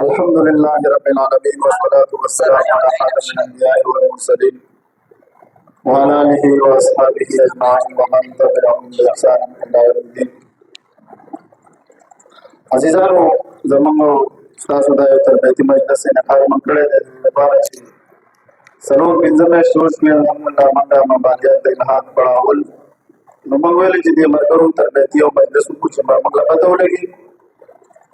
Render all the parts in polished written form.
الحمد لله رب العالمين والصلاة والسلام على خاتم الأنبياء والمرسلين وعلى آله وأصحابه أجمعين ومن تبعهم بإحسان إلى يوم الدين. عزیزانو زموږ ستاسو د یو تربیتي مجلس انعقاد موږ کړی دی د لپاره چې څلور پنځه میاشتې وشوې الحمدلله موږ مبادیات د الهام پړاول نو موږ ویلې چې دې ملګرو تربیتي او مجلس وکړو چې موږ له پته ولګي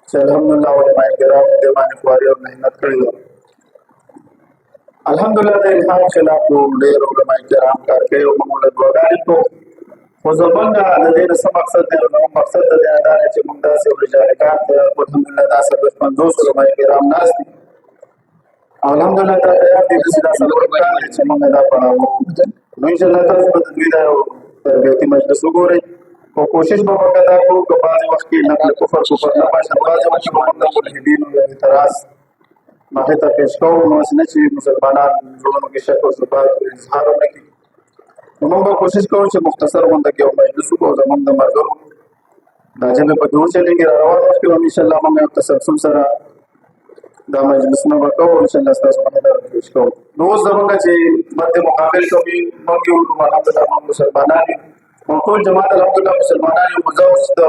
چې الحمدلله علماء کرام دې باندې خواري او محنت کړې ده. الحمدلله د الهام خلاف ډېر علماء کرام کار کوي او موږ له دعاګانې کوو. خو زمونږ د دې نه څه مقصد دی نو مقصد د دې دا دی چې موږ داسې رجالګان الحمدلله دا 50 علماء کرام ناست دي. الحمدلله دا تیار دي چې دا څلور کال دی چې موږ دا پړاو نو انشاءالله تاسو به د دوی دا یو تربیتي مجلس وګورئ او کوشش به موږ دا کوو که بعضې وخت کې نقل کفر نه باشي بعضې وخت کې به موږ د ملحدینو یا اعتراض مخې ته پېښ کوو نو هسې نه چې مسلمانان زړونو کې شک او شبهات اظهار ونه کړي. نو موږ به کوشش کوو چې مختصر غونډه کې یو مجلس وکړو زموږ د ملګرو دا ژبې پکې وچلېږي را روان وخت کې به انشاءالله موږ یو تسلسل سره دا مجلسونه به کوو انشاءالله ستاسو باندې دا کوشش کوو. نو اوس زموږ چې مد مقابل کوي موږ یو الحمدلله موږ مسلمانان یو او ټول جماعت الحمدلله مسلمانان یو. زه اوس د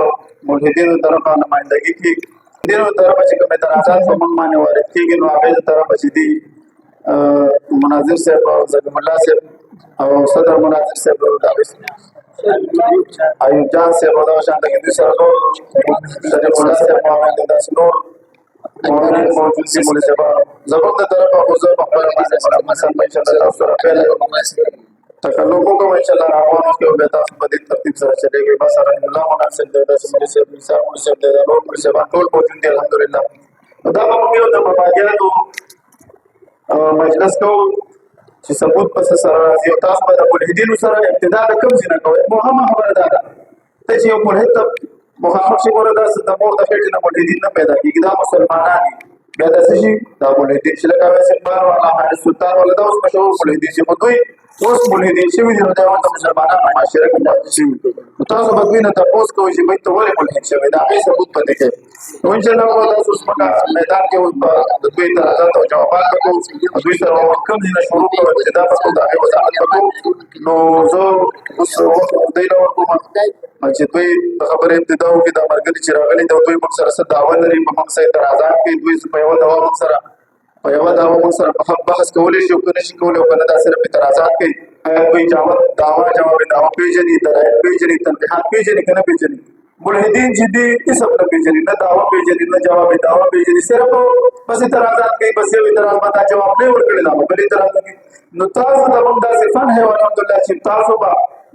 ملحدینو طرفه نمایندګي کړي ملحدینو طرفه چې کوم اعتراضات په موږ باندې وارد کېږي نو هغې د طرفه چې دي مناظر صاحب او زکیم الله صاحب او صدر مناظر صاحب ایوب جان صاحب او دغه شانته کې دوی سره نور شریف الله صاحب معاون داسې نور معاونین موجود دي مولوي صاحبانو. زموږ د طرفه خو زه په خپله باندې مثلا انشاءالله تاسو سره پیل تکلم وکړم انشاءالله روان وخت کې بیا تاسو په دې ترتیب سره چلېږئ. بس رحیم الله مناسب دی داسې مولوي صاحب نثار مولوي صاحب دی دا نور مولوي صاحبان ټول موجود دي الحمدلله. نو دا به موږ یو د مبادیاتو مجلس کوو چې ثبوت پس سره راځي او تاسو به د ملحدینو سره ابتدا د کوم ځای نه کوئ. مهمه خبره دا ده ته چې یو ملحد ته مخامخ شي ګوره داسې د مور د خېټې نه ملحدین نه پیدا کېږي دا مسلمانان دي بیا داسې شي دا ملحدین چې لکه ویس اقبال والا حارث سلطان والا دا اوس مشهور ملحدین چې خو دوی اوس ملحدین شوي دي نو دا د مسلمانانو په معاشره کې پاتې شوي نو تاسو به دوی نه تپوس کوئ چې بهی ته ولې ملحد شوی د هغې ثبوت پاتې کوي. نو انشاءالله به تاسو اوس موږ میدان کې اوس به د دوی اعتراضات او جوابات به کوو دوی سره به کوم ځای نه شروع کړو ابتدا به کوو د هغې وضاحت به کوو. نو زه اوس وخت دوی نه ورکوم چې دوی د خبرې ابتدا وکړي دا ملګري چې راغلي دي او دوی موږ سره څه دعوه لري په موږ څه اعتراضات کوي دوی په یوه دعوه موږ سره په حق بحث کولی شي او که نه شي کولی او که نه دا صرف اعتراضات کوي آیا دوی جواب دعوه پېژني دلایل پېژني تنبیحات پېژني که نه پېژني. ملحدین چې دي هېڅ هم نه پېژني نه دعوه پېژني نه جواب دعوه پېژني صرف بس اعتراضات کوي بس یو اعتراض به دا جواب نه ورکړي دا بل اعتراض کوي. نو تاسو ته موږ داسې فن دی الحمدلله چې تاسو به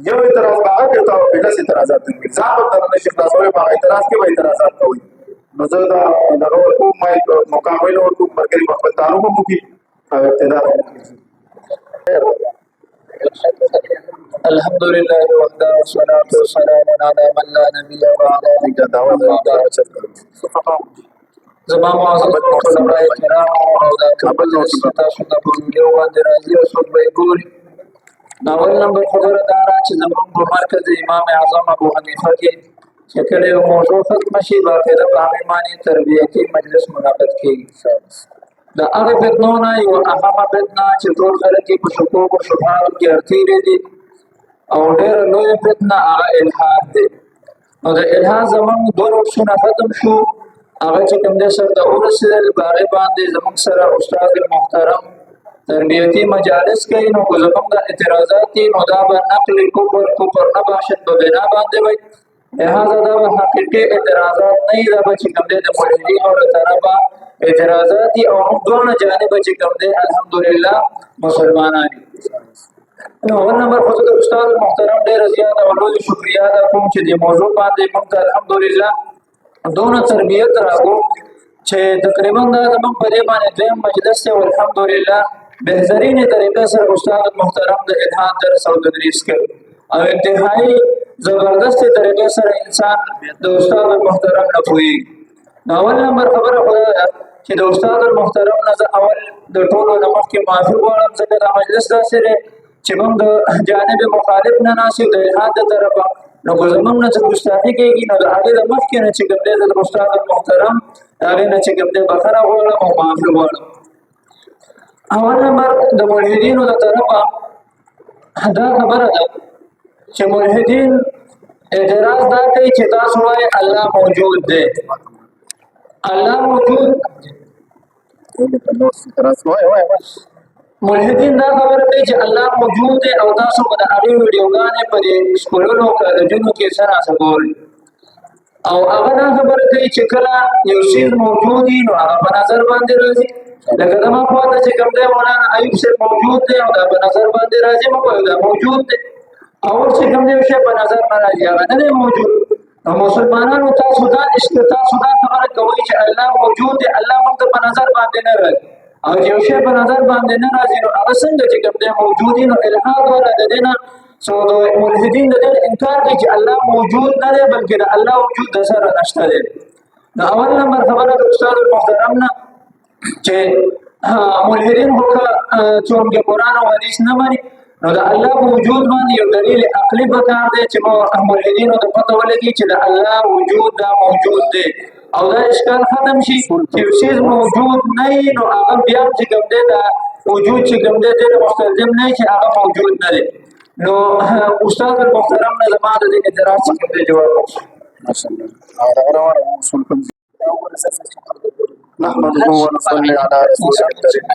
یو اعتراض به هغه کوي تاسو به لس اعتراضات کوي ځان به درنه شي خلاصولی په هغه اعتراض کې به اعتراضات کوئ. نو زه دا دغه ورکوم مایک مقابل ورکوم ملګري به خپل تعارف هم وکړي او ابتدا هم وکړي. الحمد لله وحده والصلاة والسلام على من لا نبي بعده. زما معظم علماء کرام او د کابل تاسو د یو باندې راځي او څوک به ګوري. اول نمبر خبره دا ده چې زموږ په مرکز امام اعظم ابو حنیفه کې چې کله یو موضوع ختمه شي باقاعده په هغې باندې تربیتي مجلس منعقد کېږي. د هغې فتنو نه یوه اهمه فتنه چې ټول خلک یې په شکوک او شبهاتو کې ارتېرې دي او ډېره لویه فتنه هغه الحاد دی. نو د الحاد زموږ دوه روپسونه ختم شو هغه چې کوم دی سرته ورسېدل په هغې باندې زموږ سره استاد محترم تربیتي مجالس کوي نو که زموږ د اعتراضات دي نو دا به نقل کفر نه باشد په بنا باندې وي لہذا دا به حقیقي اعتراضات نه وي دا به چې کوم دی د ملحدینو له طرفه اعتراضات دي او موږ دواړه جانبه چې کوم دی الحمدلله مسلمانان دي. نو اول نمبر خو د استاد محترم ډېره زیاته او لویه شکریه ادا کوم چې دې موضوع باندې موږ ته الحمدلله دونه تربیت راکړو چې تقریبا دا زموږ په دې باندې دویم مجلس دی او الحمدلله بهترینې طریقې سره استاد محترم د الحاد درس او تدریس کوي او انتهایی زبردستې طریقې سره انسان د استاد محترم نه پوهېږي. نو اول نمبر خبره خو دا ده چې د استاد محترم نه زه اول د ټولو نه مخکې معافي غواړم ځکه دا مجلس داسې دی چې موږ د جانب مخالف نه ناست یو د الحاد د طرفه نو که زموږ نه څه ګستاخي کېږي نو د هغې د مخکې نه چې کوم دی د استاد محترم هغې نه چې کوم دی بخښنه غواړم او معافي غواړم. اول نمبر د ملحدینو د طرفه دا خبره ده چې ملحدین اعتراض دا کوي چې تاسو وایي الله موجود دی. الله موجود ملحدین دا خبره کوي چې الله موجود دی او تاسو به د هغې ویډیوګانې په دې سکولونو کالجونو کې څه ناڅه ګورئ او هغه دا خبره کوي چې کله یو شی موجود وي نو هغه په نظر باندې راځي. لکه زما خواته چې کوم دی مولانا ایوب صاحب موجود دی او دا په نظر باندې راځي موږ وایو دا موجود دی او چې کوم دی یو شی په نظر نه راځي هغه نه دی موجود. نو مسلمانانو تاسو دا خبره کوئ چې الله موجود دی الله موږ ته په نظر باندې نه راځي او چې یو شی په نظر باندې نه راځي نو هغه څنګه چې کوم دی موجود وي نو الحاد والا د دې نه سو د ملحدین د دې انکار کوي چې الله موجود نه دی بلکې د الله وجود د سره نشته دی. نو اول نمبر خبره د استاد محترم نه چې ملحدین خو څومره قرآن او حدیث نه مني نو د الله په وجود باندې یو دلیل عقلي پکار دی چې ملحدینو ته پته ولګي چې د الله وجود دا موجود دی او دا اشکال ختم شي چې یو شی موجود نه وي نو هغه بیا چې کوم دی دا وجود چې کوم دی ډېر مستلزم نه چې هغه موجود نه دی. نو استاد محترم نه زما د دې اعتراض څخه جواب نحمده ونصلي على رسوله الكريم.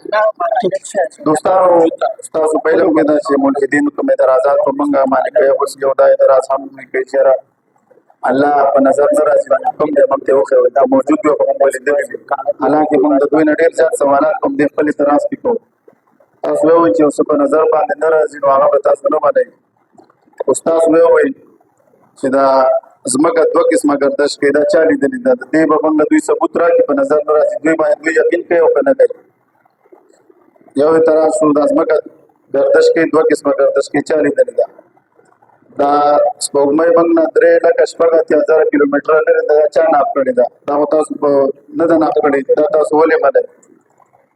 دوستانو تاسو په علم کې دا چې ملحدین کوم اعتراضات په منګه باندې کوي اوس یو دا اعتراض هم کوي چې الله په نظر نه راځي کوم دې موږ ته وخت دا موجود یو په موږ لیدل حالانکه موږ د دوی نه ډیر زیات سوالات کوم دې خپل اعتراض وکړو. تاسو وایئ چې اوس په نظر باندې نه راځي نو هغه تاسو نه باندې استاد وایي چې دا زمګه دوه قسمه گردش کې دا چا لیدلې ده د دې به موږ دوی ثبوت راکړي په نظر نه راځي دوی باید دوی یقین کوي او کنه کوي. یو اعتراض شو دا زمګه گردش کې دوه قسمه گردش کې چا لیدلې ده دا سپوږمۍ موږ نه 3,80,000 کیلومتر لري دا چا ناپ کړی ده دا تاسو نه ده ناپ کړی دا تاسو ولې منئ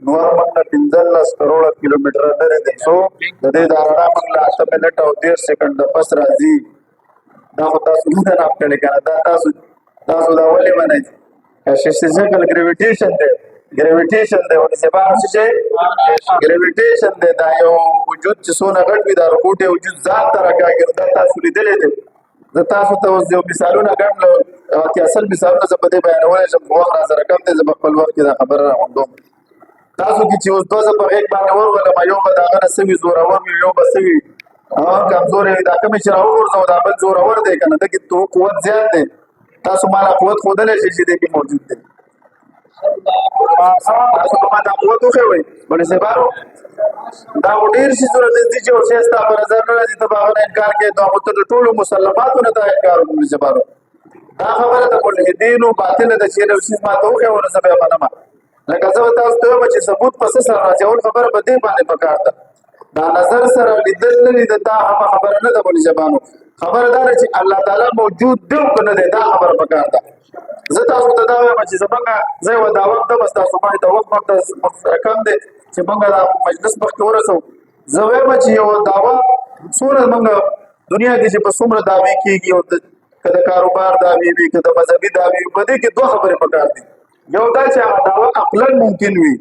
نور موږ نه 15 کروڑ کیلومتر لري دی سو د دې دا رڼا موږ له 8 منټ او 13 سکند پس راځي دا تاسو نه ناپ کړی کنه دا تاسو دا ولې منئ فزیکل ګریویټیشن دی ولې سبا څه ګریویټیشن دی دا یو وجود چې څونه غټ وي دا روټه وجود ذات تر راګي دا تاسو لیدلې دي زه تاسو ته اوس یو مثالونه کوم چې اصل مثالونه زه په دې بیانولای شم خو هغه سره کوم ته زه په خپل وخت کې دا خبره راوړم تاسو کې چې اوس دوزه په غیږ باندې ورغله ما یو به دا غره سوي زورور یو به سوي کمزورې دا کوم چې راوړو دا بل زورور دی کنه دا کې تو قوت زیات دی تاسو مالا قوت خودلې شي چې دې کې موجود دی تاسو په ما دا قوت خوي ولې سبارو دا ډیر شي صورت دي چې اوسه ستا په نظر نه راځي ته باغ انکار کوي دا ته ټول مسلماتونه ته انکار کوي سبارو دا خبره د ملحدینو باطل د چې نو شي ما ته خوي ورسره به منم لکه زه تاسو ته چې ثبوت پس سره راځي اول خبره به دې باندې پکار ده دا نظر سره لیدل نه لید دا خبره نه ده بولې زبانو خبردار چې الله تعالی موجود دی کنه دا خبره پکار ده زه تاسو ته دا وایم چې زمونږه زه و دا وخت د تاسو باندې دا وخت کم دی چې موږ دا مجلس مخکې ورسو زه وایم چې یو داوا څومره موږ دنیا کې چې په څومره داوی کېږي او کله کاروبار داوی وي کله مذهبي داوی په دې کې دوه خبرې پکار دي یو دا چې داوا عقلا ممکن وي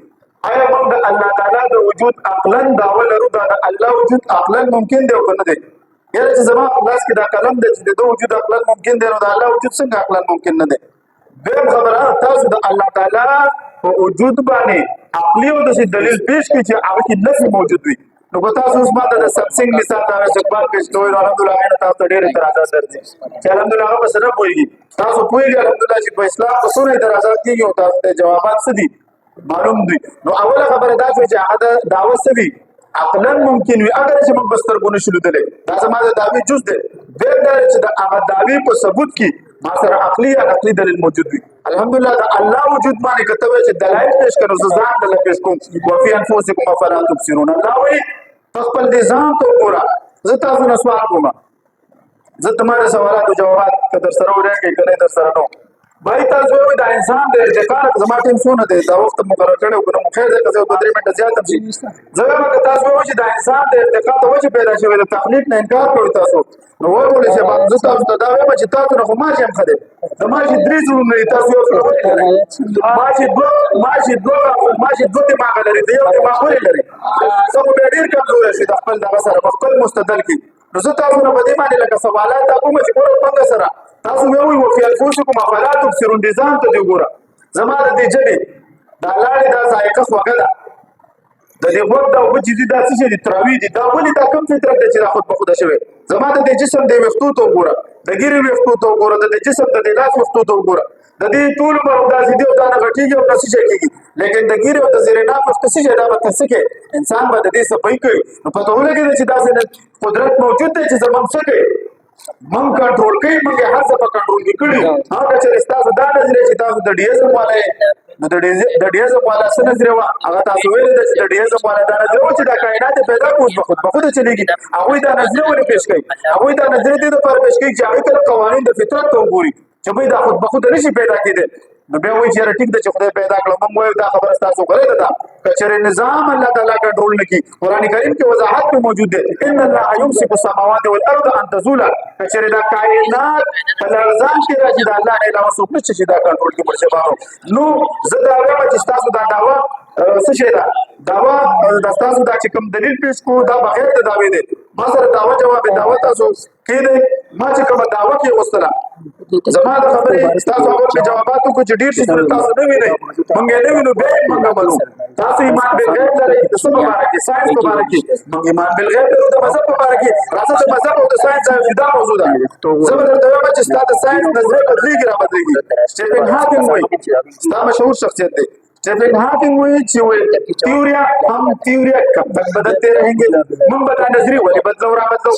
آیا موږ د الله تعالی د وجود عقلا داوا لرو دا د الله وجود عقلا ممکن دی او کنه دی یاره چې زما په لاس کې دا قلم دی چې د وجود عقلا ممکن دی نو د الله وجود څنګه عقلا ممکن نه دی دیم خبره تاسو د الله تعالی په وجود باندې عقلی او د دلیل پیش کړي چې هغه کې نفي موجود وي نو کو تاسو اوس ماته د سبسنګ مثال دا استقبال پیش کوئ الحمدلله نه تاسو ډېر اعتراضات درځي چې الحمدلله هغه بس نه پوهیږي تاسو پوهیږئ الحمدلله چې په اسلام په څونه اعتراضات کېږي او تاسو ته جوابات څه دي معلوم دي نو اوله خبره دا چې هغه دعوه سوي عقلا ممکن وي اگر چې موږ بسترګونه شلو دلې دا زما د دعوی جز دی دا چې د هغه دعوی په ثبوت کې ما سره عقلی یا نقلی دلیل موجود وي الحمدلله د الله وجود باندې کته چې دلایل پیش کړو ځان د پیش کوم او فی انفسکم فلا تبصرون الله وی خپل دې ځان ته وګوره زه تاسو نه سوال کوم زه تمہارے سوالات او جوابات که در سره ورکړم کنه در سره نو بای تاسو وایي دا انسان د ارتقا زما ټیم څونه دی دا وخت مقرر کړی او کنه مخیر دی که زه 2-3 منټه زیات هم شي زه وایم که تاسو وایئ چې دا انسان د ارتقا ته وجه پیدا شوی د تخلیق نه انکار کوئ تاسو نو وګورئ چې زه تاسو ته دا وایم چې تاسو نه خو ماشي هم ښه دی زما چې 3 زړونه دي تاسو یو څه ولې لرئ ماشي دوه دماغه لري د یو دماغ ولې لري زه خو بیا ډېر کمزوری شي د خپل دغه سره په خپل مستدل کې نو زه تاسو نه په دې باندې لکه سوالات دا کوم چې ګوره څنګه سره تاسو مې وایي وفي انفسکم افلا تبصرون نظام ته دی ګوره زما د دې ژبې دا لاړې دا ذایقه خوږه ده د دې غوږ دا اوبه چې دي دا څه شی دي تراوي دي دا ولې دا کوم فطرت دی چې دا خود په خوده شوی زما د دې جسم د ویښتو ته وګوره د ګیرې ویښتو ته وګوره د دې جسم د دې لاس ویښتو ته وګوره د دې ټول عمر همداسې دي او دا نه غټېږي او نه څه شی کېږي لیکن د ګیرې او د زیرې ناف ویښته څه شی دا به ته څه کوې انسان به د دې صفایي کوي نو پته ولګېده چې داسې قدرت موجود دی چې زموږ څه کوي موږ کنټرول کوي موږ هر څه په کنټرول کې کړي هغه چې تاسو دا نظریه چې تاسو د ډیزم والا نو د ډیزم والا څه نظریه وه هغه تاسو ویلې ده چې د ډیزم والا دا نظریه وه چې دا کائنات پیدا کوو په خوده چلېږي هغوی دا نظریه ولې پیش کوي هغوی دا نظریه دې دپاره پیش کوي چې هغوی کله قوانین د فطرت ته وګوري چې بھائی دا خود به خوده نشي پیدا کېدی نو بیا وایي چې یاره ټیک ده چې خدای پیدا کړه موږ وایو دا خبره ستاسو غلطه ده که چېرې نظام الله تعالی کنټرول نه کړي قرآن کریم کې وضاحت پې موجود دی ان الله یمسک السماوات والارض ان تزولا که چېرې دا کائنات په لړزان کې راځي د الله نه علاوه څوک نشته چې دا کنټرول کړي مرشدانو نو زه دا وایم چې ستاسو دا دعوه څه شی ده دعوه د ستاسو دا چې کوم دلیل پیش کړو دا بغیر د دعوې دی ما سره دعوه جواب دعوه تاسو کېدی ما چې کومه دعوه کې غوښتله زما د خبرې ستاسو اول کې جوابات وکړو چې ډېر شي تاسو نه وینئ موږ یې نه وینو بیا یې موږ عملو تاسو ایمان بالغیب لرئ د څه په باره کې ساینس په باره کې موږ ایمان بالغیب لرو د مذهب په باره کې راځه د مذهب او د ساینس یو جدا موضوع ده زه به درته وایم چې ستا د ساینس نظریه بدلېږي را بدلېږي سټیفن هاکینګ وایي ستا مشهور شخصیت دی Stephen Hawking हुई थ्योरिया हम थ्योरिया कब तक बदलते रहेंगे मुंबई नजरी वाली बदलो रा बदलो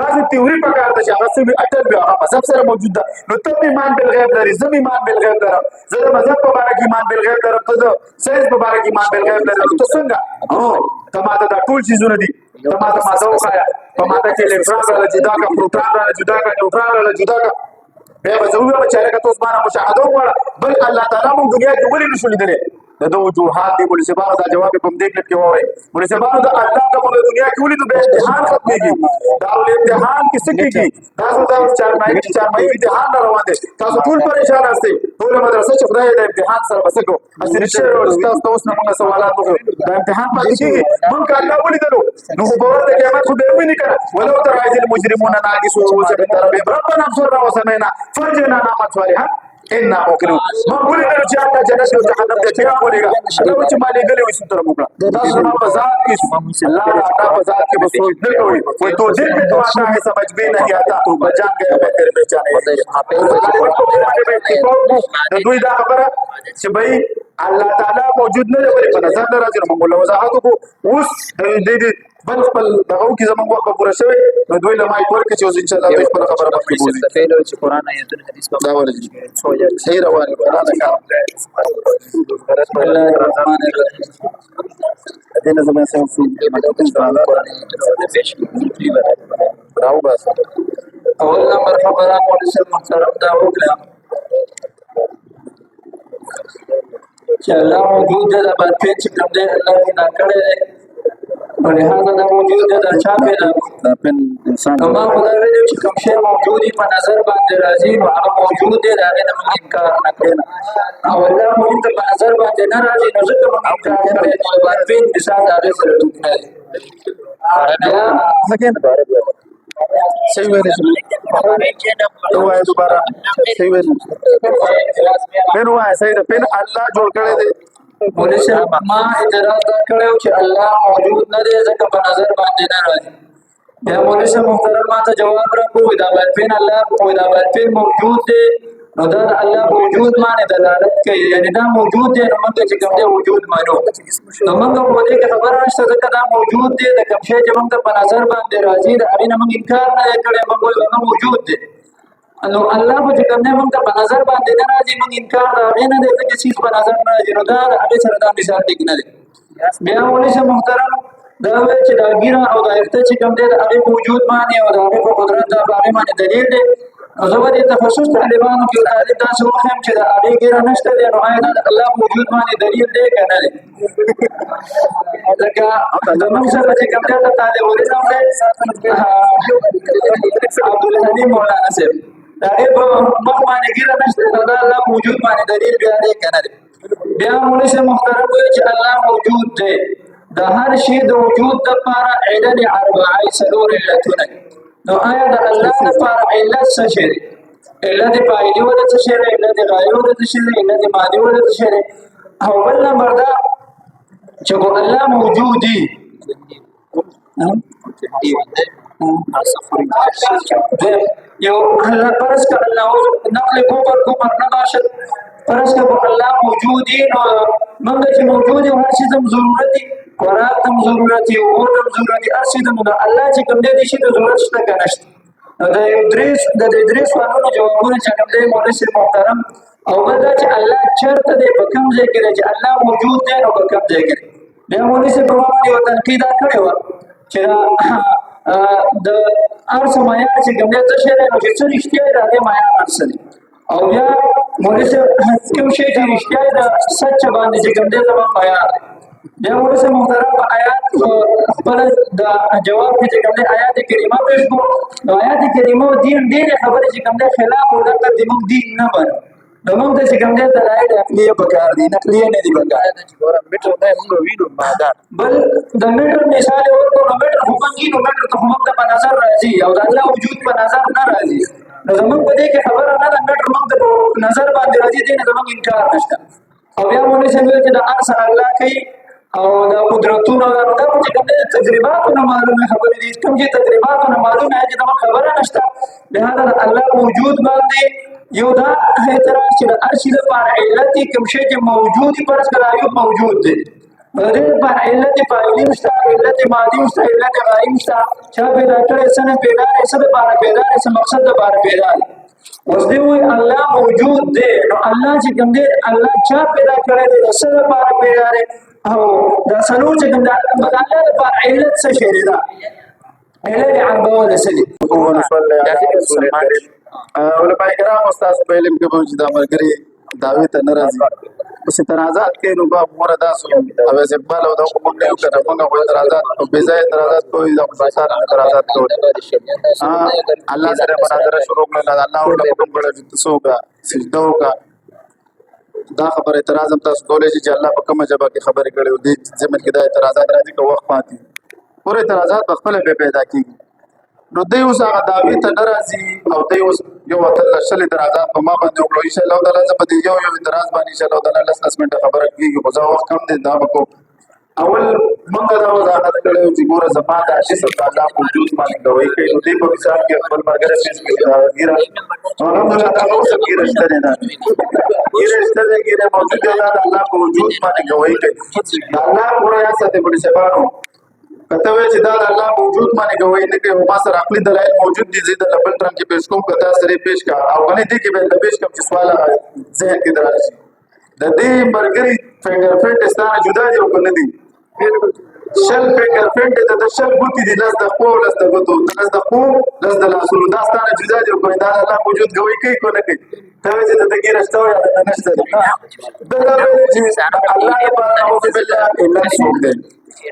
दास थ्योरी पकार द शाह से भी अटल भी मजहब से मौजूद है तो ईमान बिल गैब दर इज्म ईमान बिल गैब दर जरा मजहब मुबारक ईमान बिल गैब दर तो साइंस मुबारक ईमान बिल गैब दर तो संगा हो तमाता दा टूल चीजों दी तमाता माजो खाया तमाता के इलेक्ट्रॉन वाला जुदा का प्रोटॉन वाला जुदा का न्यूट्रॉन वाला जुदा का بیا به ضروري به چېرې که ته اوس مانه مشاهده وکړه بل الله تعالی موږ دنیا کې ولې نشو لیدلی د ده وجوهات دي ملسبانو دا جواب یې په همدې کلپ کې واورئ ملسبانو د الله ته موږ دنیا کې ولیدو بیا امتحان ختمېږي دا امتحان کې څه کېږي تاسو دا چارمایي امتحان نه روان دی تاسو ټول پریشان یاستئ ټوله مدرسه چې خدای د امتحان سره به څه کوو اصلي شی تاسو ته اوس نه موږ سوالات وکړو دا امتحان پاتې کېږي موږ که الله ولیدلو نو خو به ورځ د قیامت خو به یې وویني که نه ولو تر عاجل المجرمون ناکسو رؤوسهم عند ربهم ربنا ابصرنا وسمعنا فرجعنا نعمل صالحا إنا موقنون ما بولي نو چې الله جنت او جهنم ته بیا بولېږه دا چې ما لېږلی وي ستره وکړه تاسو زما په ذات کې الله دا په ذات کې به سوچ نه کوئ وایي تو دل میں تو آتا ہے سمجھ بھی نہیں آتا تو بجان گیا میں تیرے پہچانے د دوی دا خبره چې بھائی الله تعالی موجود نه دی ولې په نظر نه راځي نو موږ له وضاحت وکړو اوس د بل خپل دغه کې زموږ وخت پوره شوی نو دوی له مایک ورکړي چې اوس ان شاء الله دوی خپل خبره مخکې بوزي چې قرآن آیتونه حدیث دا ولې صحیح روان دی قرآن کار دې نه زموږ سره راو بس اول نمبر خبره مولوي صاحب محترم دا وکړه چې الله موجود دی د باطن چې کوم دی الله پیدا کړی دی ولهذا دا موجود دی دا چا پیدا دا پن انسان نو ما خدای ویلي چې کوم شی موجود وي په نظر باندې راځي نو هغه موجود دی د هغې نه موږ انکار نه کوو او الله موږ ته په نظر باندې نه راځي نو ځکه موږ انکار کړی نو د باطن مثال د هغې سره ټوک نه دی صحیح ویلې تو وایي دوباره صحیح ویلې پن وایي صحیح ده پن الله جوړ کړی دی مولوي صاحب ما اعتراض دا کړی و چې الله موجود نه دی ځکه په نظر باندې نه راځي بیا مولوي صاحب محترم ما ته جواب راکړو دا باطن الله دا باطن موجود دی نو دا د الله وجود باندې دلالت کوي یعنی دا موجود دی نو موږ چې کوم دی وجود مانو نو موږ په دې کې خبره نشته ځکه دا موجود دی د کوم شی چې موږ په نظر باندې راځي د هغې نه موږ انکار نه دی کړی موږ وایو هغه موجود دی نو الله به چې کوم دی موږ ته په نظر باندې نه راځي موږ انکار د هغې نه دی ځکه چیز په نظر نه راځي نو دا د هغې سره دا مثال ټیک نه دی بیا مولوي صاحب محترم دا وایي چې دا ګیره او دا اخته چې کوم دی د هغې په وجود باندې او د هغې په قدرت دا په هغې باندې دلیل دی نو زه به د تخصص طالبانو کې طالب داسې وښیم چې د هغې ګیره نشته دی نو آیا د الله په وجود باندې دلیل دی که نه دی لکه زمونږ سره چې کوم دی د طالب العلم دی عبدالحلیم مولانا صاحب د هغې په مخ باندې ګیره نشته نو د الله په وجود باندې دلیل بیا دی که نه دی بیا مولوي صاحب محترم وایي چې الله موجود دی د هر شي د وجود دپاره علل اربعه څلور علتونه نو آیا د الله لپاره علت څه شی دی؟ علت فاعلي ولا څه شی دی؟ علت غایې ولا څه شی دی؟ علت مادي ولا څه شی دی؟ او بل نمبر دا چې کو الله موجود دی یو الله فرض کړه الله نقل کوبر نه باشد فرض کړه الله موجود دی نو موږ چې موجود یو هر شي زم ضرورت دی خوراک تم ضرورت دی او تم ضرورت دی هر شي زم الله چې کوم دی شي د ضرورت شته که نشته د ادریس سوالونو جوابونه چې کوم دی مولوي صاحب محترم او بل دا چې الله چېرته دی په کوم ځای کې دی چې الله موجود دی نو په کوم ځای کې دی بیا مولوي صاحب په ما باندې یوه تنقید دا کړې وه چې د هر څه معیار چې کوم دی څه شی دی نو چې څه رښتیا دی د هغې معیار هر څه دی او بیا مولوي صاحب کوم شی چې رښتیا دی د سچ باندې چې کوم دی زما معیار دی بیا مولوي صاحب محترم په آیات خپل د جواب کې چې کوم دی آیات کریمه پېښ کړو نو آیات کریمه دین ډېرې خبرې چې کوم دی خلاف ورته زموږ دین نه منو نو موږ ته چې کوم دی دلایل عقلیه پکار دي نقلیه نه دي پکار بل د میټر مثال ورکړو نو میټر خو موږ نو میټر ته خو موږ ته په نظر راځي او د الله وجود په نظر نه راځي نو زموږ په دې کې خبره نه ده میټر موږ ته په نظر باندې راځي دې نه زموږ انکار نشته او بیا مولوي صاحب وایي چې د هر څه الله کوي او د قدرتونو دا چې کوم دی تجرباتونه معلومه خبرې دي کوم چې تجرباتونه معلومه چې دا خبره نشته لهدا د الله وجود باندې یو دا اعتراض چې د هر شي لپاره علت کوم شی چې موجود فرض کړه یو موجود دی بلې لپاره علت فاعلي مشته علت ماضي مشته علت غایې مشته چا پیدا کړی څه نه پیدا کړی څه لپاره پیدا کړی څه مقصد لپاره پیدا کړی اوس دی وایي الله موجود دی نو الله چې کوم دی الله چا پیدا کړی دی څه لپاره پیدا دی او دا څلور چې کوم دی الله لپاره علت څه شی دی دا علت عربونه څه دي علماء کرام استاد په علم کې به چې دا ملګري دعوی ته ناراضي اوس اعتراضات کوي نو باب مور داسو او استقبال او د حکومت نه کړه موږ په اعتراضات او بے ځای اعتراضات کوي د مسائل اعتراضات کوي الله سره مناظره شروع کړل الله او حکم کړل چې تاسو سجده وکړه دا خبر اعتراض هم تاسو کولای شئ چې الله په کومه جبه کې خبرې کړې او دې زمين کې دا اعتراضات راځي که وخت پاتې پورې اعتراضات په خپل به پیدا کیږي نو دوی اوس هغه دعوی ته ناراضي او دوی اوس یو وتل شل اعتراضات په ما باندې وکړو ان شاء الله تعالی زه په دې یو اعتراض باندې ان شاء الله تعالی 10 منټه خبره کیږي خو زه وخت کم دی دا وکړو اول موږ دا وضاحت کړو چې ګوره زما د جسم د الله وجود باندې کوي کوي نو دې په مثال کې خپل مرګره سیس کې ګیره الحمدلله تاسو څه ګیره شته نه ګیره شته ګیره موجود دی د الله په وجود باندې کوي کوي الله پورا یا ساته په سبانو کته وی چې دا د الله موجود باندې کوي نه کوي ما سره عقلي دلایل موجود دي زید لبل ترن کې پیش کوم کته سره پیش کا او غني دي کې به پیش کوم چې سوال ذهن کې دراشي د دې مرګري فنگر پرنټ ستانه جدا دي او کنه دي شل فنگر پرنټ د شل بوتي دي لاس د خو لاس د بوتو لاس د خو لاس د لاسونو دا ستانه جدا دي او کنه دا الله موجود کوي کوي کو نه کوي ته چې د دې رښتو یا نه نشته دا چې الله تعالی او بالله الا شوق دي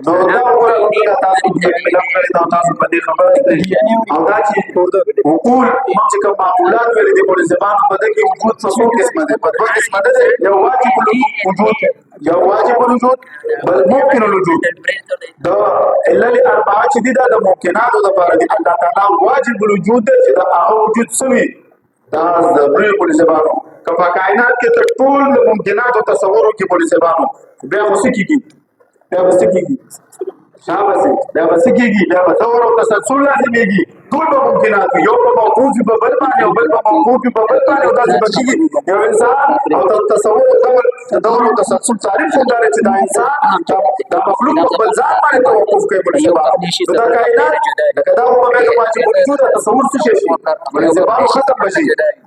نو دا وګوره دا تاسو د خپل دا تاسو په دې خبره ده او دا چې حقوق چې کوم معقولات ویل دي په زبان په دې کې وجود څه قسمه ده په دوه قسمه ده یو واجب الوجود یو واجب الوجود بل ممکن الوجود دا الا الاربعه چې دي د ممکنات د لپاره دي الله تعالی واجب الوجود چې دا هغه وجود سوي دا د بری په زبانو کفا کائنات کې ته ټول ممکنات او تصور کې په زبانو بیا خو سکیږي بیا وسکیږي شابه بیا وسکیږي بیا تصور او تسلسل لازميږي ټول به ممکنات یو په موقوف په بل باندې او بل په موقوف په بل باندې او داسې بچیږي یو انسان او تصور دور او تسلسل تعریف څنګه چې دا انسان د مخلوق په بل ځان باندې توقف کوي په شباب دا کائنات لکه دا په مګه باندې موجود تصور څه شي ولې زبان ختم بشي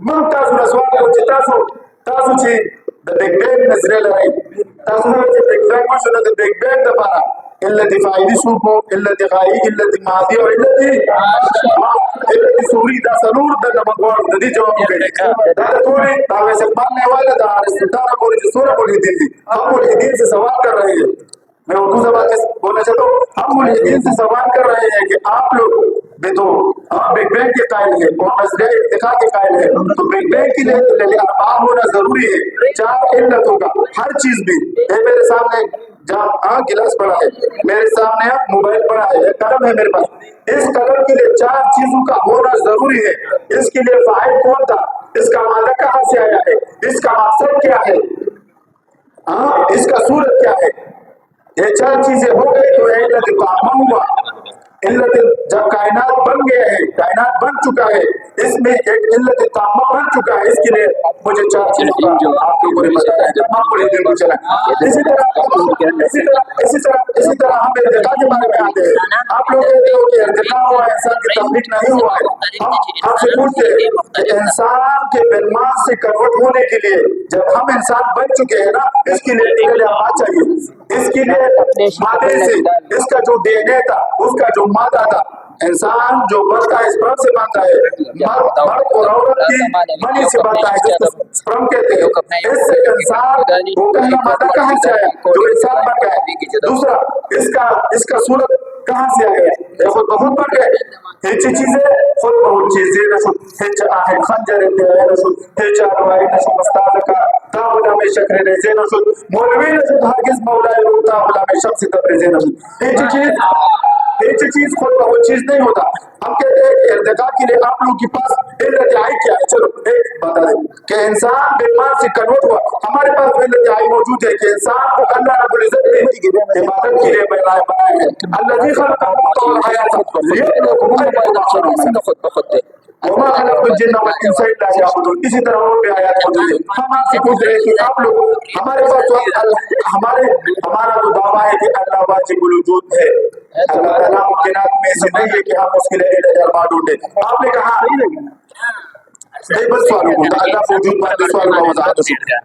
موږ تاسو رسول چې تاسو چې د بیگ بینګ نظریه لري تاسو چې بیگ بینګ مشهور د بیگ بینګ لپاره علت فاعلی سوق علت غایی علت ماضی او علت سوری دا سلور د مغور د دې جواب کوي دا ټول دا ویسے ماننے والے دا ستارہ پوری جو سورہ پوری دین ہم ملحدین سے سوال کر رہے ہیں. میں اردو زبان میں بولنا چاہتا ہوں ہم ملحدین سے سوال کر رہے ہیں کہ آپ لوگ بھی تو بگ بینگ کے قائل ہیں اور نظریہ ارتقاء کے قائل ہیں تو بگ بینگ کے لیے ارباب ہونا ضروری ہے. 4 علتوں کا ہر چیز بھی میرے سامنے جہاں گلاس پڑا ہے میرے سامنے موبائل پڑا ہے قلم ہے میرے پاس. اس قلم کے لیے 4 چیزوں کا ہونا ضروری ہے. اس کے لیے فاعل کون تھا اس کا مادہ کہاں سے آیا ہے اس کا مقصد کیا ہے اس کا صورت کیا ہے. یہ 4 چیزیں ہو گئی تو علت تامہ ہوا. علت جب کائنات بن گئے ہیں کائنات بن چکا ہے اس میں ایک علت تامہ بن چکا ہے. اس کے لیے مجھے 4 چیزوں کا آپ لوگوں نے بتایا جب آپ پڑھے دن کو چلا. اسی طرح ہم ارتقاء کے بارے میں آتے ہیں. آپ لوگ کہتے ہو کہ ارتقاء ہوا ہے انسان کی تخلیق نہیں ہوا ہے. ہم آپ سے پوچھتے ہیں کہ انسان کے بالماس سے کنورٹ ہونے کے لیے جب ہم انسان بن چکے ہیں نا اس کے لیے نکلے آواز چاہیے. اس کے لیے مادے سے اس کا جو ڈی این اے تھا اس کا جو مادہ تھا انسان جو بنتا ہے اسپرم سے بنتا ہے مرد اور عورت کی منی سے بنتا ہے جس کو اسپرم کہتے ہیں. اس سے انسان وہ پہلا مادہ کہاں سے آیا جو انسان بن گیا. دوسرا اس کا صورت کہاں سے آیا خود بخود بن گئے. هیچ چیزیں خود بہت چیزیں نشد هیچ آهن خنجر انتهائی نشد هیچ آروائی نشد مستعلقہ تابلا میں شکر ریزے نشد مولوی نشد ہرگز مولا رو تابلا میں شخص تبریزے نشد. ہیچ چیز خود بہت چیز نہیں ہوتا. ہم کہتے ہیں کہ ارتقاء کے لیے آپ لوگ کے پاس علت آئی کیا ہے. چلو ایک بتا دیں کہ انسان بیمار سے کنورٹ ہوا. ہمارے پاس علت آئی موجود ہے کہ انسان کو اللہ رب العزت نے عبادت کے لیے بنایا ہے. اللہ خلق الموت والحیات لیبلوکم ايکم خود بخود وما خلق الجن والانس الا ليعبدون. اسی طرح اور بھی آیات موجود ہیں. ہم آپ سے پوچھ رہے ہیں کہ آپ لوگ ہمارے پاس ہمارا تو دعویٰ ہے کہ اللہ واجب الوجود ہے. اللہ تعالیٰ ممکنات میں سے نہیں ہے کہ ہم اس کے لیے ارباب ڈھونڈیں. آپ نے کہا نہیں بس سوالوں کو اللہ موجود بات سوال کا وضاحت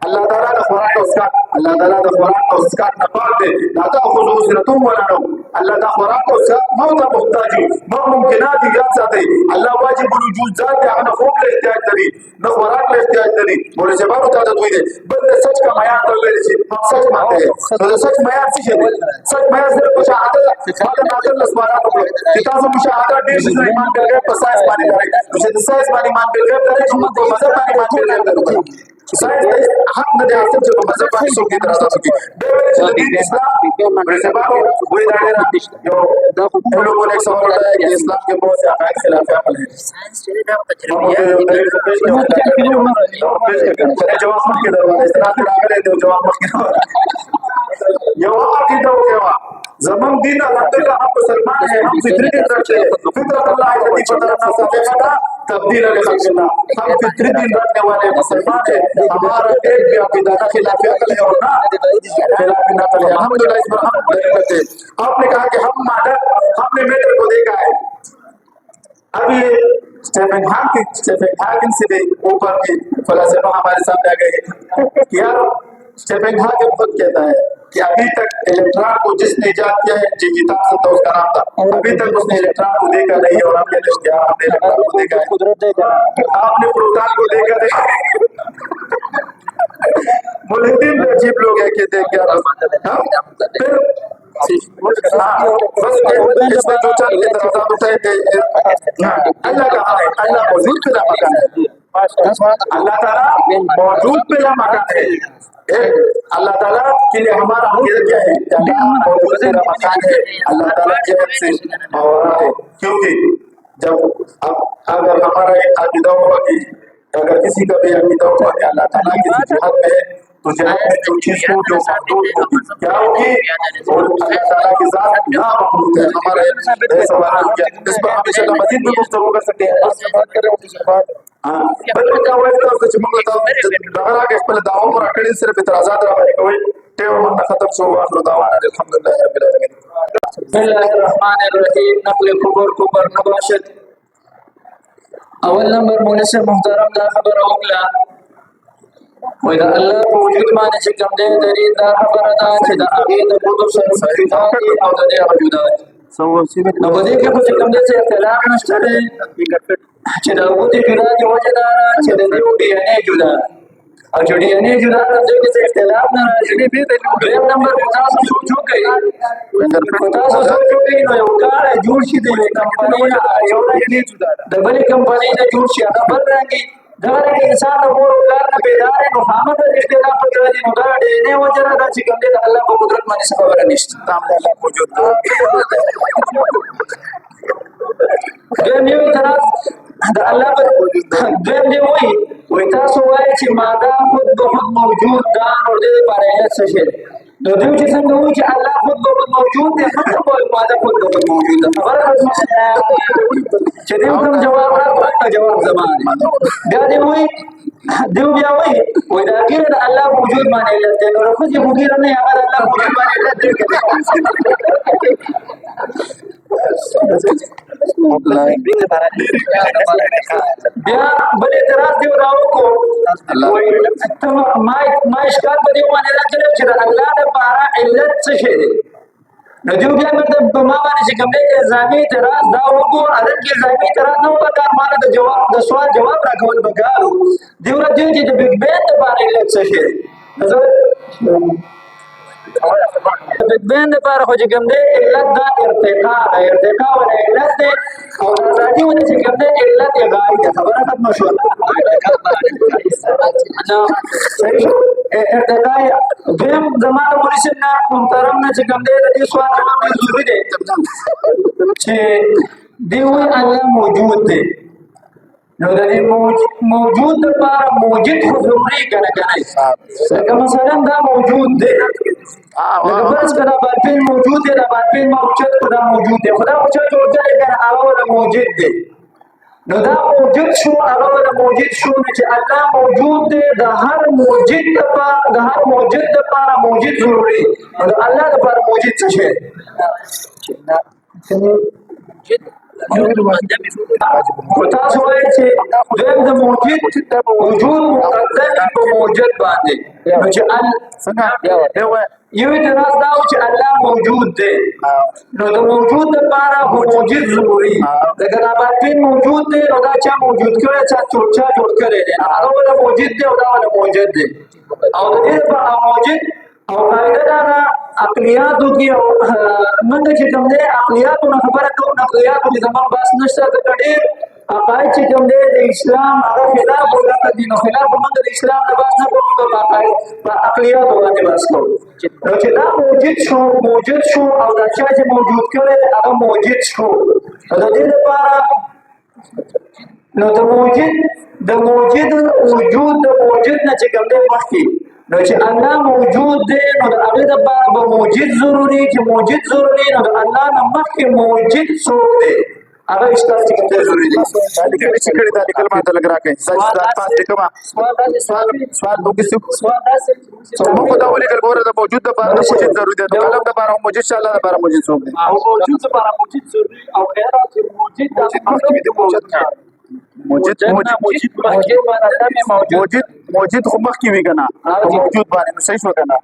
اللہ تعالیٰ کا خوراک کا اس کا اللہ تعالیٰ کا خوراک کا اس کا نفاق دے لاتا خود حسنتوں والا نو اللہ کا خوراک کا اس کا موتا محتاجی ممکنات ایجاد ساتے اللہ واجب الوجود ذات ہے اپنا خوب لے احتیاج دری نہ خوراک لے احتیاج دری بولے سے بارو تعداد ہوئی دے بندے سچ کا میار کر لے رہی ہم سچ مانتے ہیں تو سچ میار سی ہے سچ میار صرف مشاہدہ ماتا ناظر لسمارا کو کتاب مشاہدہ دیر سے ایمان کر گئے پسائز مانی کرے اسے دسائز مانی مان کر گئے کرے ہم کو مذہب مانی مان کر گئے کرے سائز حق نہ دے آسم جو مذہب مانی سو کی طرح سکی بے ویلے چلے دین اسلام بریسے بارو وہی دائرہ جو ہم لوگوں نے ایک سوال اٹھایا کہ اسلام کے بہت سے عقائد خلاف عقل ہیں جواب مخ کے دروازے اس طرح سے آگے رہتے ہو جواب مخ کے دروازے جواب عقیدہ ہو گیا زمان دین الحمدللہ ہم مسلمان ہیں ہم فطری دین رکھتے ہیں فطرت اللہ الذی فطر الناس علیہا تبدیل لخلق اللہ ہم فطری دین رکھنے والے مسلمان ہیں ہمارا ایک بھی عقیدہ نہ خلاف عقل ہے اور نہ خلاف نقل ہے الحمدللہ اس پر ہم دلیل کرتے ہیں. آپ نے کہا کہ ہم ہم نے میٹر کو دیکھا ہے اب یہ اسٹیفن ہاکنگ سے بھی اوپر کی فلسفہ ہمارے سامنے آ گئے یار اسٹیفن ہاکنگ خود کہتا ہے کہ ابھی تک الیکٹران کو جس نے ایجاد کیا ہے جی کتاب سے تو اس کا نام تھا ابھی تک اس نے الیکٹران کو دیکھا نہیں اور ہم کہتے ہیں کہ آپ نے الیکٹران کو دیکھا ہے آپ نے پروٹون کو دیکھا نہیں ملحدین بھی عجیب لوگ ہیں کہ دیکھ کیا پھر بس اس میں جو چند اعتراضات اٹھائے تھے اللہ کہاں ہے اللہ موجود بلا مکان ہے اللہ تعالیٰ موجود بلا مکان ہے. اللہ تعالیٰ کے لیے ہمارا عقیدہ کیا ہے کہ اللہ موجود بلا مکان ہے اللہ تعالیٰ جہت سے ماورا ہے کیونکہ جب اگر ہمارا ایک عقیدہ ہوا کہ اگر کسی کا بھی عقیدہ ہوا کہ اللہ تعالیٰ کسی جہت میں ہے تو جہت میں جو چیز ہو جو محدود ہوگی کیا ہوگی اور اللہ تعالیٰ کی ذات نہ محدود ہے. ہمارا سوال ہو گیا اس پر ہم انشاءاللہ مزید بھی گفتگو کر سکتے ہیں بات کریں بلکہ کیا ہوا ہے تو چمک لگا رہا کہ پہلے دعووں پر اکڑی صرف اعتراضات رہا ہے کوئی ٹیو من ختم سو آخر دعوانا الحمدللہ رب العالمین. بسم اللہ الرحمن الرحیم. نقل خبر نباشد اول نمبر مولس محترم دا خبر اوکلا وای دا الله په وجود باندې چې کوم دی دلیل دا خبره ده چې د هغې د بدو سره جدا دي او د دې هغه جدا دي. نو په دې کې خو چې کوم دی چې اختلاف نشته دی چې د هغو دې جدا دي وجه دا ده چې د دې ډي ان اے جدا ده او چې ډي ان اے جدا ده دې کې څه اختلاف نه راځي. دویم نمبر په تاسو سوچ وکړئ نو یو کار جوړ شي د یوې کمپنۍ نه یو رنګ د بلې کمپنۍ نه جوړ شي هغه بل رنګ دغه رنګ انسان د مور او پلار نه پیدا دی نو خامخا د اختلاف پکې راځي. نو دا ډي ان اے وجه ده چې کوم دی د الله په قدرت باندې څه خبره نشته. دویم یو اعتراض د الله پر دویم دی وایي تاسو وایئ چې ماده خود به خود موجود ده نو د دې لپاره علت څه شی دی؟ نو دوی چې څنګه وایي چې الله خود به خود موجود دی موږ هم وایو ماده خود به خود موجود ده. خبره چې دوی کوم جواب راکړه جواب زما دی. بیا دی وایي دیو بیا وایي د هغې د الله موجود باندې علت دی. نو خو چې وګیره نه هغه د الله موجود باندې علت دی. بیا بل اعتراض دی راوکړو ما اشکال په دې باندې راغلی چې د الله دپاره علت څه شی دی. نو دوی بیا مې په ما باندې چې کوم دی الزامي اعتراض دا وکړو اصل کې الزامي اعتراض نه و پکار ما د سوال جواب راکول پکار و. دوی ورته چې د بګ بین دپاره علت څه شی دی. د بګ بین دپاره خو چې کوم دی علت دا ارتقا ده. ارتقا ولې علت دی او د ازادي ولې چې کوم دی علت یې غایي ده. خبره ختمه شوه. ارتقا دویم زما د مولوي صاحب نه محترم نه چې کوم دی د دې سوال جواب ډېر ضروري دی چې دوی وایي الله موجود دی. نو د دې موجود دپاره موجد خو ضروري که نه که نه لکه مثلا دا موجود دی لکه فرض که دا باطل موجود دی دا باطل موجود خو دا موجود دی خو دا خو چا جوړ کړی که نه هغه وله موجد دی. نو دا موجود شو هغه وله موجد شو نو چې الله موجود دی د هر موجد دپاره موجد ضروري. نو د الله دپاره موجد څه شی خو تاسو وایئ چې دویم د موجود وجود مقدم په موجد باندې. نو چې یو اعتراض دا و چې الله موجود دی نو د موجود دپاره خو موجد ضروري. لکه دا باطل موجود دی نو دا چا موجود کړی چا جوړ کړی دی هغه وله موجد دی او دا وله موجد دی. او د دې لپاره موجد او قاعده دا ده عقلیاتو کې او موږ چې کوم دی عقلیاتو نه خبره کوو. عقلیاتو کې زموږ بحث نشته ځکه ډېر عقاید چې کوم دی د اسلام هغه خلاف ولاته دي. نو خلاف موږ د اسلام نه بحث نه کوو موږ په عقلیاتو باندې بحث کوو. نو چې دا موجود شو او دا چا چې موجود کړی دی هغه موجد شو. نو د دې لپاره نو د موجد وجود د موجد نه چې کوم دی مخکې نو چې الله موجود دی نو د هغې دپاره به موجد ضروري. چې موجد ضروري نو د الله نه مخکې موجد څوک دی هغه اشتراک چې کوم دی ضروري دی. دا لیکل ماته لږ راکړئ. سوال موږ دا ولیکل ګوره د موجود دپاره د موجد ضروري دی. د قلم دپاره هم موجد شه الله دپاره موجد څوک دی. موجود دپاره موجد ضروري او خیرات چې موجد خو مخکې وي که نه موجود باندې نو صحیح شو که نه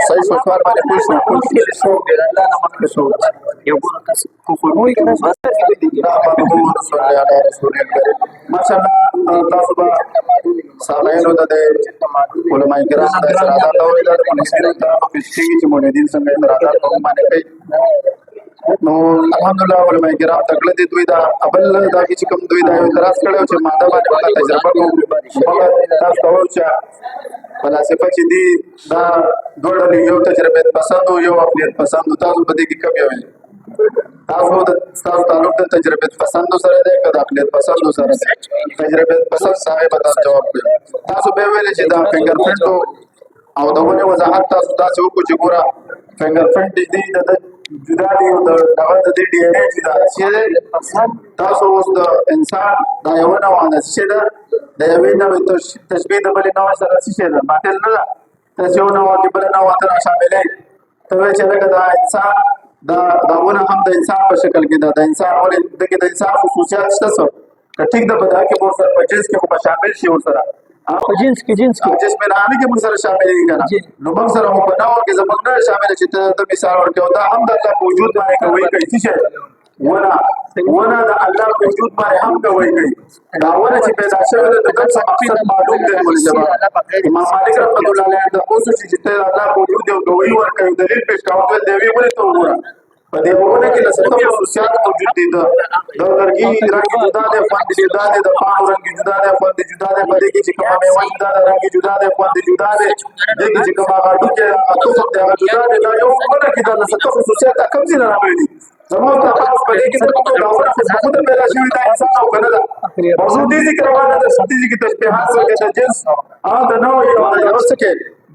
صحیح شو سوال باندې پوه شو ماشاءالله تاسو به سامعینو ته د علماء کرامو د اعتراضات اورېدل د منظرین طرفه پیش کېږي چې مولدین څنګه اعتراضات په باندې کوي. نو الحمدلله علماء کرام تکړه دي. دوی دا اول دا چې کوم دوی دا اعتراض کړی چې ماده باندې موږ تجربه کوو تاسو ته وایو چې فلاسفه چې دي دا دوه ډلې یو تجربه پسند او یو عقلیت پسند. تاسو په دې کې کوم یو تاسو تعلق د تجربه پسند سره دی که د عقلیت پسند سره دی؟ تجربه پسند صاحب تاسو جواب کړئ. تاسو به ویل چې دا فنګر پرنټ او د ونې وضاحت تاسو داسې وکړو چې ګوره فنګر پرنټ دې د جدا دی او دغه د ډي ان اے جدا شي. تاسو اوس د انسان دا یو نوع ده چې د یوې نوې تشبیه د بلې نوع سره شي ده باطل نه ده. تاسو یو نوع کې بل نوع سره شاملې ته وایي چې لکه دا انسان دا ونه هم د انسان په شکل کې ده. د انسان ولې دغه د انسان خصوصیات شته څه که ټیک د بدا کې مو سره په جنس کې مو شامل شي ورسره په جنس کې جسم نامي کې مو سره شامل دي کنه نو موږ سره مو بناو کې زمونږ نه شامل چې ته مثال ورکړو دا هم د الله وجود باندې کوي کوي چې ونه د الله وجود باندې هم کوي دا ونه چې پیدا شوی د کوم څه مقصد معلوم دی ولې امام مالک رحمۃ اللہ علیہ دا اوس چې ته الله وجود دی کوي ورکوي دلیل پیش کاوه دی وی ولې ته وګوره په دې ونه کې لسته خصوصیات موجود دي د لرګي رنگ جدا دی فند جدا دی د پاڼو رنگ جدا دی فند جدا دی په دې کې چې کومه میوه جدا ده رنگ جدا دی فند جدا دی دې کې چې کومه غاډو کې اته څه دی جدا دی دا یو ونه کې د لسته خصوصیات کوم ځای راغلي دي زموږ ته خاص په دې کې د داونه خو د پیدا شوی دا انسان او کنه دا موضوع دې ذکر روانه ده ستې کې تشبيهات ورکړي د جنس دا نو یو د څه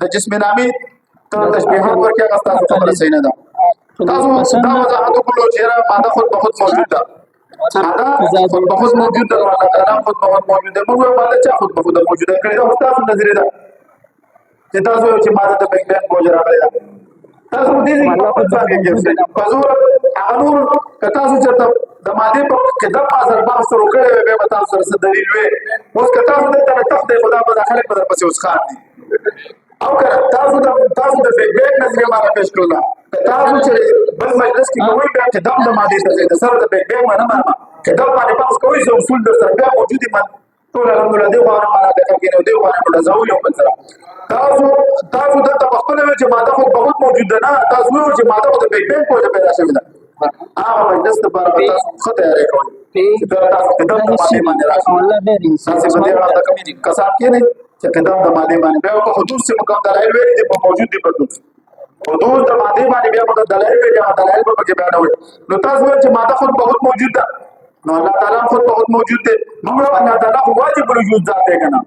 د جسم نامي ته تشبيهات ورکړي هغه تاسو خبره صحیح نه ده تاسو دا وضاحت وکړو چې ماده خود بخود موجود ده ماده خود بخود موجود ده الله تعالی خود بخود موجود ده موږ ماده چې خود بخود موجود ده کړي دا تاسو نظر ده چې تاسو چې ماده د بیگ بیگ بوج راغلی ده تاسو دې کې په ځای کې پزور انور کتا سو چې د ماده په کده پازر بحث وکړي به تاسو سره دلیل وي اوس کتا سو ته تخت خدا په داخله په پسې اوس خان دي او کړه تاسو د بیگ بیگ نظریه ما پیش کړل تاسو چې بل مجلس کې کوئی بیا چې دم د ماده ته سره د بیگ بیگ نه ما کدا باندې پاس کوئی څه اصول د سره بیا موجودي ما ټول الحمدلله دی غواړم ما دا کې نو دی غواړم د زاویه په سره تاسو د تخصص چې ماده خو بہت موجود ده نه تاسو چې ماده د بیگ بیگ په پیدا شوی ده هغه مجلس د بار تاسو خطه لري کوي چې تاسو کدام د ماده باندې راځي تاسو په دې اړه کومې کسان کې نه چې کدام د ماده باندې بیا په حدود څخه مقام دلایل ویلي دي په موجود دي په حدود د ماده باندې بیا موږ دلایل ویلي او دلایل په کې بیانوي نو تاسو چې ماده خود بہت موجود ده نو الله تعالی خود بہت موجود ده موږ الله تعالی واجب الوجود ذات دی کنه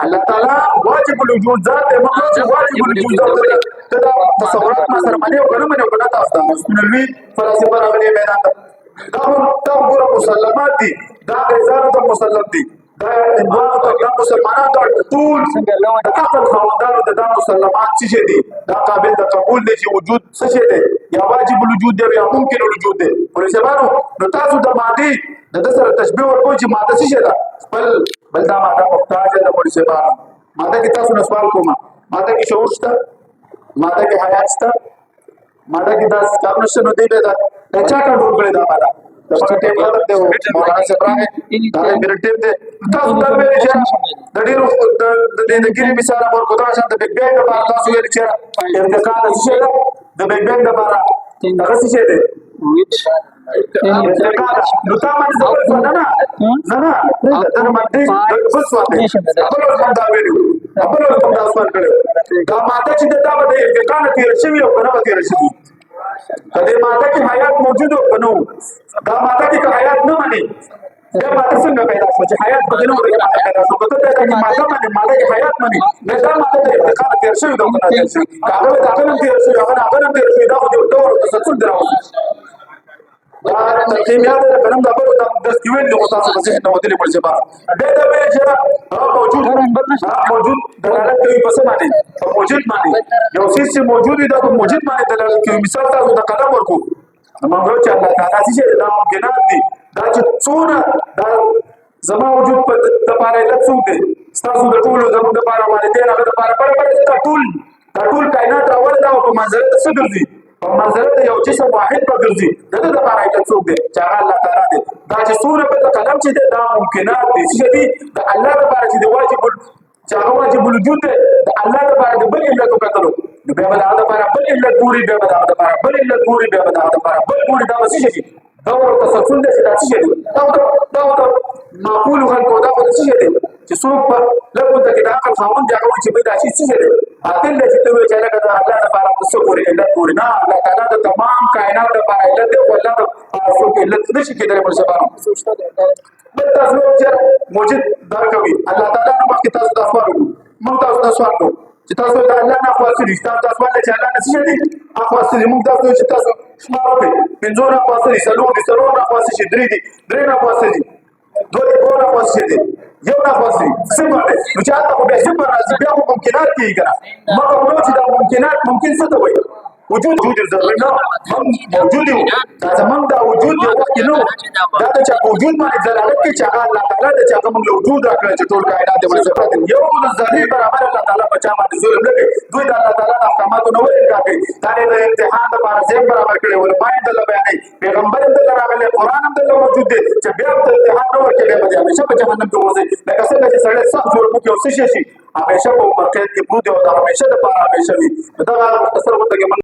الله تعالی واجب الوجود ذات دی موږ واجب الوجود ذات ته دا تصورات ما سره باندې وګڼم تاسو ته نلوي فلسفه راغلي میدان دا ګوره مسلمات دي دا غزان ته مسلم دي دا انوانو ته دا مسلمانان ته ټول د عقل خاوندانو د دا مسلمات څه دي دا قابل د قبول دي چې وجود څه دي یا واجب الوجود دی یا ممکن الوجود دی ولې نو تاسو د ماده د سره تشبيه ورکوي چې ماده څه ده بل دا ماده محتاج ده ولې ماده کې تاسو نه سوال کوم ماده کې شعور شته ماده کې حیات شته ماده کې دا کار نشته نو دی دا چا کنټرول کړی دا ماده د پکې ټیم خبر دی مولانا صاحب دا میرے ټیم دی تاسو دا ویل چې د ډیرو د دې مثال ورکو دا چې د بیگ بیگ په اړه تاسو ویل چې ارتقا د څه ده د بیگ بیگ لپاره دا څه شي دی ارتقا نو تا باندې نه دا باندې بس واته خپل دا ویلو خپل دا سوال کړو دا ماده چې دا باندې ارتقا نه تیر شوی او نه تیر شوی کله ماده کې حیات موجود بنو دا ماده کې حیات نه مانی دا ماده څنګه پیدا شو چې حیات بدنو ورته پیدا شو کته دا چې ماده کې حیات مانی دا ماده د ارتقا نه تیر شوی دا نه تیر شوی هغه نه تیر شوی هغه نه تیر شوی دا خو ډور تسلسل دراوه دا کیمیا د بنم د بل د سکوین د تاسو په ذهن نو دلی په ځبا دا به چې موجود دلالت کوي په څه باندې موجود باندې یو څه موجود دی د موجود باندې دلالت کوي مثال تاسو د قلم ورکو موږ چې الله تعالی چې دا ممکنات دي دا چې څونه دا زما وجود په لپاره لڅو دي تاسو د ټول زموږ لپاره والدین هغه لپاره پر ټول کائنات راول دا په منځره څه ګرځي په منځره یو جسم واحد په ګرځي دغه لپاره لڅو دي چې الله تعالی دي دا چې څونه په قلم چې دا ممکنات دي چې دي د الله لپاره چې واجب چې هغه واجب الوجود دی د الله لپاره د بل علت وکړو نو بیا به دا لپاره بل علت ګوري بیا به دا لپاره بل علت ګوري بیا به دا لپاره بل ګوري دا څه شي دا ورته تسلسل دی چې دا څه شي دا معقول خلکو دا څه شي چې څوک په لکه ته کې دا عقل خاوند دی هغه چې به دا څه شي باطل دی چې ته وایې چې دا الله لپاره څه ګوري علت ګوري نه الله تعالی د تمام کائنات لپاره علت دی او الله د څوک علت نشي کېدای پر سبحانه بل تاسو چې موجود درکوي الله تعالی نو مخکې تاسو د سوال موږ تاسو د سوال کوو چې تاسو د الله نه خاصه تاسو ولې چې الله نه څه دي خاصه موږ تاسو چې تاسو شماره په پنځو نه خاصه دي سلو نه خاصه شي درې نه خاصه دي دوه نه خاصه دي یو نه خاصه صفر دي نو چې تاسو به صفر راځي بیا ممکنات کیږي مګر نو چې دا ممکنات ممکن څه ته وایي وجود ضروري نه هم موجود یو دا زمونږ دا وجود یو وخت نه دا د چا وجود باندې دلالت کوي چې هغه الله تعالی د چا موږ له وجود راکړی چې ټول کائنات یې منصفات یو د ذلیل برابر الله تعالی په چا باندې ظلم نه کوي دوی د الله تعالی د احکاماتو نه انکار کوي دا د امتحان لپاره ځای برابر کړی علماء یې دلته بیانوي پیغمبر یې دلته راغلی قرآن هم دلته موجود دی چې بیا هم د امتحان نه ورکوي بیا به همیشه په جهنم کې وځي لکه څنګه چې سړی سخت جوړ وکړي او څه شي همیشه په عمر قید کې پروت دی او دا همیشه دپاره همیشه وي دغه مختصر غونډه کې